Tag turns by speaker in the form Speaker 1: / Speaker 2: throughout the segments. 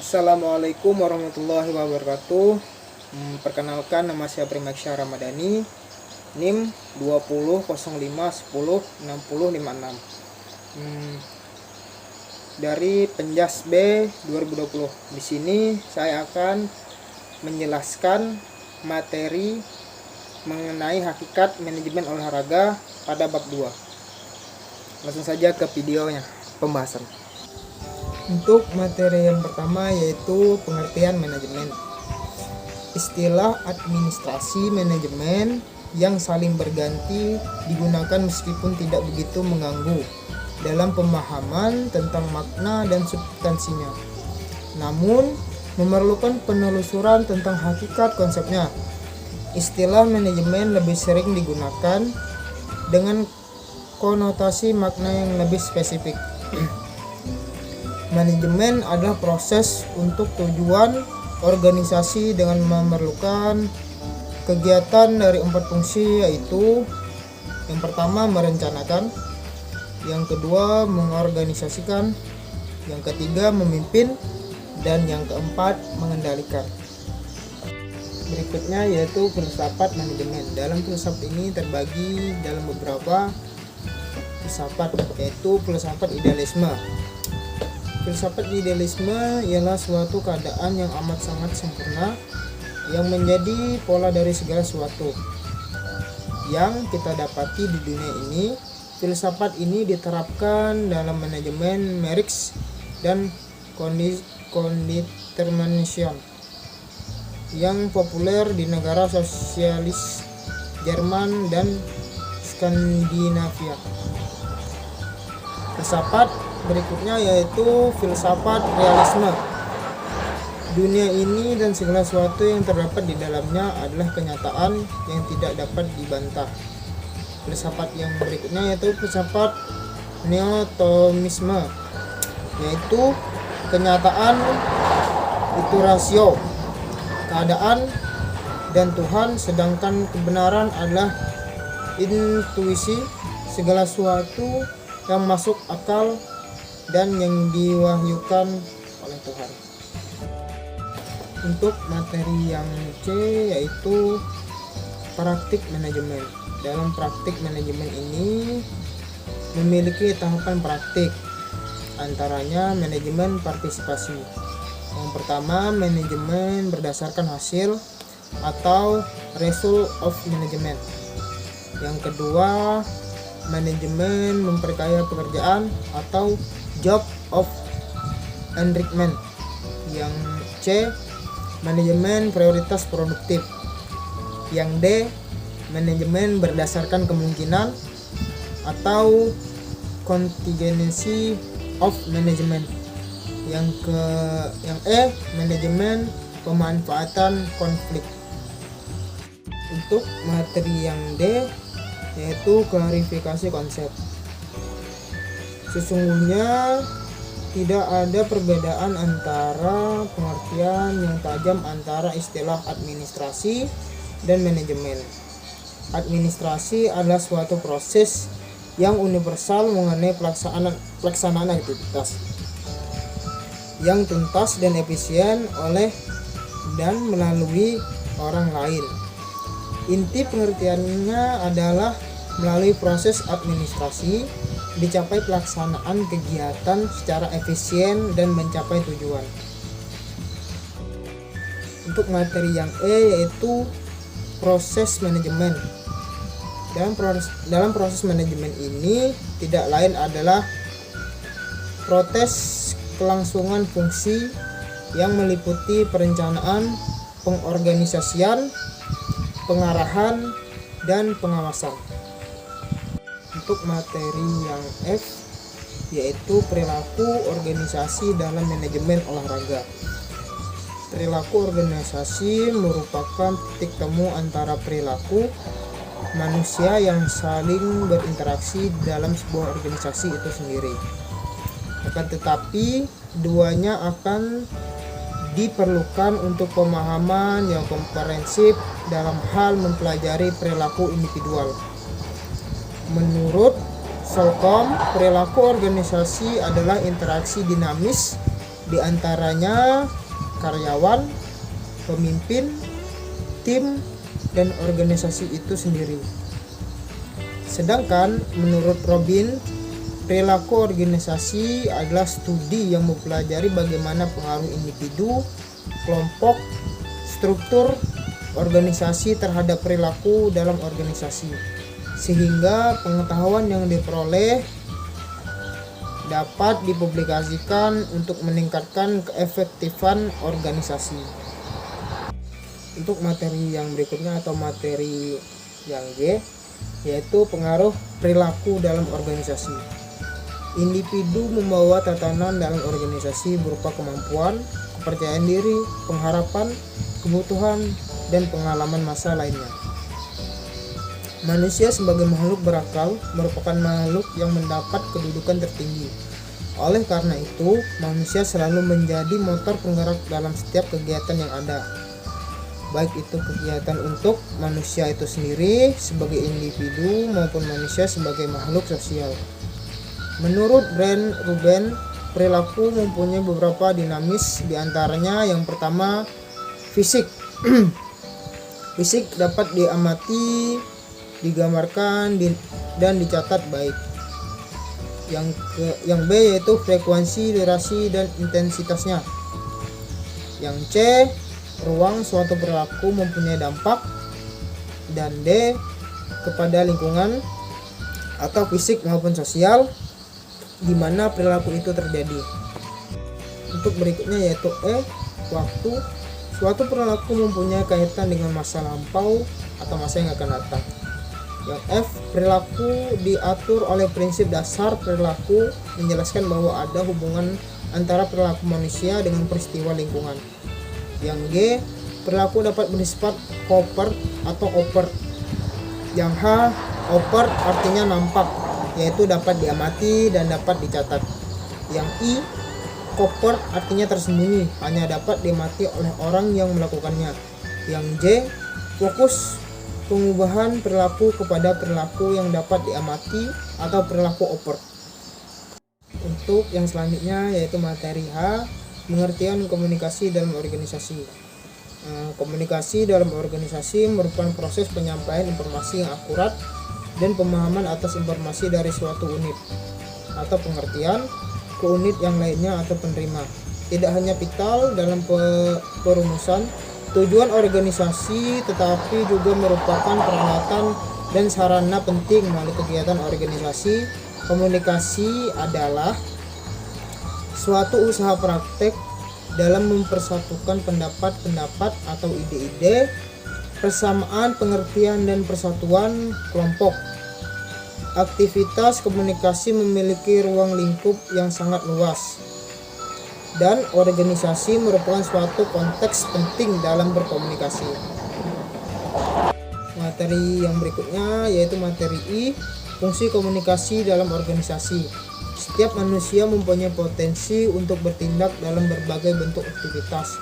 Speaker 1: Assalamualaikum warahmatullahi wabarakatuh. Perkenalkan, nama saya Primaksya Ramadhani, NIM 2005106056. Dari Penjas B 2020. Di sini saya akan menjelaskan materi mengenai hakikat manajemen olahraga pada bab 2. Langsung saja ke videonya, pembahasan. Untuk materi yang pertama yaitu pengertian manajemen. Istilah administrasi manajemen yang saling berganti digunakan meskipun tidak begitu mengganggu dalam pemahaman tentang makna dan substansinya. Namun, memerlukan penelusuran tentang hakikat konsepnya. Istilah manajemen lebih sering digunakan dengan konotasi makna yang lebih spesifik. Manajemen adalah proses untuk tujuan organisasi dengan memerlukan kegiatan dari 4 fungsi, yaitu yang pertama merencanakan, yang kedua mengorganisasikan, yang ketiga memimpin, dan yang keempat mengendalikan. Berikutnya yaitu filsafat manajemen. Dalam filsafat ini terbagi dalam beberapa filsafat, yaitu filsafat idealisme. Filsafat idealisme ialah suatu keadaan yang amat sangat sempurna yang menjadi pola dari segala sesuatu yang kita dapati di dunia ini. Filsafat ini diterapkan dalam manajemen Marx dan Kondetermination yang populer di negara sosialis Jerman dan Skandinavia. Filsafat berikutnya yaitu filsafat realisme. Dunia ini dan segala sesuatu yang terdapat di dalamnya adalah kenyataan yang tidak dapat dibantah. Filsafat yang berikutnya yaitu filsafat neotomisme, yaitu kenyataan itu rasio, keadaan dan Tuhan, sedangkan kebenaran adalah intuisi, segala sesuatu yang masuk akal dan yang diwahyukan oleh Tuhan. Untuk materi yang C yaitu praktik manajemen. Dalam praktik manajemen ini memiliki tahapan praktik, antaranya manajemen partisipasi. Yang pertama, manajemen berdasarkan hasil atau result of management. Yang kedua, manajemen memperkaya pekerjaan atau job of enrichment. Yang C, manajemen prioritas produktif. Yang D, manajemen berdasarkan kemungkinan atau contingency of management. Yang E, manajemen pemanfaatan konflik. Untuk materi yang D yaitu klarifikasi konsep. Sesungguhnya tidak ada perbedaan antara pengertian yang tajam antara istilah administrasi dan manajemen. Administrasi adalah suatu proses yang universal mengenai pelaksanaan aktivitas yang tuntas dan efisien oleh dan melalui orang lain. Inti pengertiannya adalah melalui proses administrasi dicapai pelaksanaan kegiatan secara efisien dan mencapai tujuan. Untuk materi yang E yaitu proses manajemen. Dalam proses manajemen ini tidak lain adalah proses kelangsungan fungsi yang meliputi perencanaan, pengorganisasian, pengarahan, dan pengawasan. Untuk materi yang F yaitu perilaku organisasi dalam manajemen olahraga. Perilaku organisasi merupakan titik temu antara perilaku manusia yang saling berinteraksi dalam sebuah organisasi itu sendiri. Akan tetapi keduanya akan diperlukan untuk pemahaman yang komprehensif dalam hal mempelajari perilaku individual. Menurut Solkom, perilaku organisasi adalah interaksi dinamis di antaranya karyawan, pemimpin, tim, dan organisasi itu sendiri. Sedangkan menurut Robin, perilaku organisasi adalah studi yang mempelajari bagaimana pengaruh individu, kelompok, struktur organisasi terhadap perilaku dalam organisasi, sehingga pengetahuan yang diperoleh dapat dipublikasikan untuk meningkatkan keefektifan organisasi. Untuk materi yang berikutnya atau materi yang G, yaitu pengaruh perilaku dalam organisasi. Individu membawa tatanan dalam organisasi berupa kemampuan, kepercayaan diri, pengharapan, kebutuhan, dan pengalaman masa lainnya. Manusia sebagai makhluk berakal merupakan makhluk yang mendapat kedudukan tertinggi. Oleh karena itu, manusia selalu menjadi motor penggerak dalam setiap kegiatan yang ada. Baik itu kegiatan untuk manusia itu sendiri sebagai individu maupun manusia sebagai makhluk sosial. Menurut Brent Ruben, perilaku mempunyai beberapa dinamis, diantaranya yang pertama fisik. Fisik dapat diamati, digambarkan, dan dicatat baik. Yang B yaitu frekuensi, durasi, dan intensitasnya. Yang C, ruang suatu perilaku mempunyai dampak. Dan D, kepada lingkungan atau fisik maupun sosial di mana perilaku itu terjadi. Untuk berikutnya yaitu E, waktu. Suatu perilaku mempunyai kaitan dengan masa lampau atau masa yang akan datang. Yang F, perilaku diatur oleh prinsip dasar perilaku, menjelaskan bahwa ada hubungan antara perilaku manusia dengan peristiwa lingkungan. Yang G, perilaku dapat bersifat covert atau overt. Yang H, overt artinya nampak, yaitu dapat diamati dan dapat dicatat. Yang I, covert artinya tersembunyi, hanya dapat diamati oleh orang yang melakukannya. Yang J, fokus, pengubahan perilaku kepada perilaku yang dapat diamati atau perilaku overt. Untuk yang selanjutnya yaitu materi H, pengertian komunikasi dalam organisasi. Komunikasi dalam organisasi merupakan proses penyampaian informasi yang akurat dan pemahaman atas informasi dari suatu unit atau pengertian ke unit yang lainnya atau penerima. Tidak hanya vital dalam perumusan tujuan organisasi, tetapi juga merupakan peralatan dan sarana penting melalui kegiatan organisasi. Komunikasi adalah suatu usaha praktek dalam mempersatukan pendapat-pendapat atau ide-ide, persamaan pengertian dan persatuan kelompok. Aktivitas komunikasi memiliki ruang lingkup yang sangat luas, dan organisasi merupakan suatu konteks penting dalam berkomunikasi. Materi yang berikutnya yaitu materi I, fungsi komunikasi dalam organisasi. Setiap manusia mempunyai potensi untuk bertindak dalam berbagai bentuk aktivitas.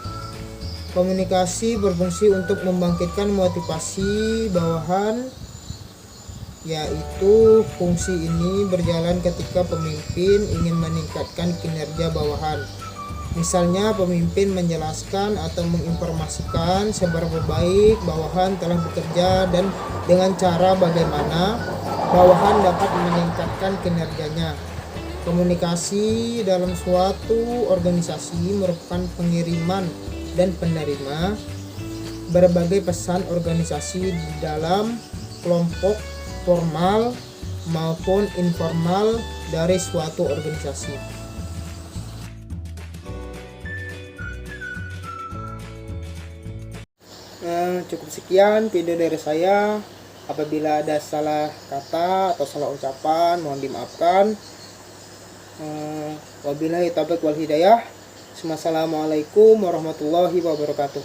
Speaker 1: Komunikasi berfungsi untuk membangkitkan motivasi bawahan, yaitu fungsi ini berjalan ketika pemimpin ingin meningkatkan kinerja bawahan. Misalnya pemimpin menjelaskan atau menginformasikan seberapa baik bawahan telah bekerja dan dengan cara bagaimana bawahan dapat meningkatkan kinerjanya. Komunikasi dalam suatu organisasi merupakan pengiriman dan penerima berbagai pesan organisasi di dalam kelompok formal maupun informal dari suatu organisasi. Cukup sekian video dari saya. Apabila ada salah kata atau salah ucapan, mohon dimaafkan. Wabillahi taufiq wal hidayah. Wassalamualaikum warahmatullahi wabarakatuh.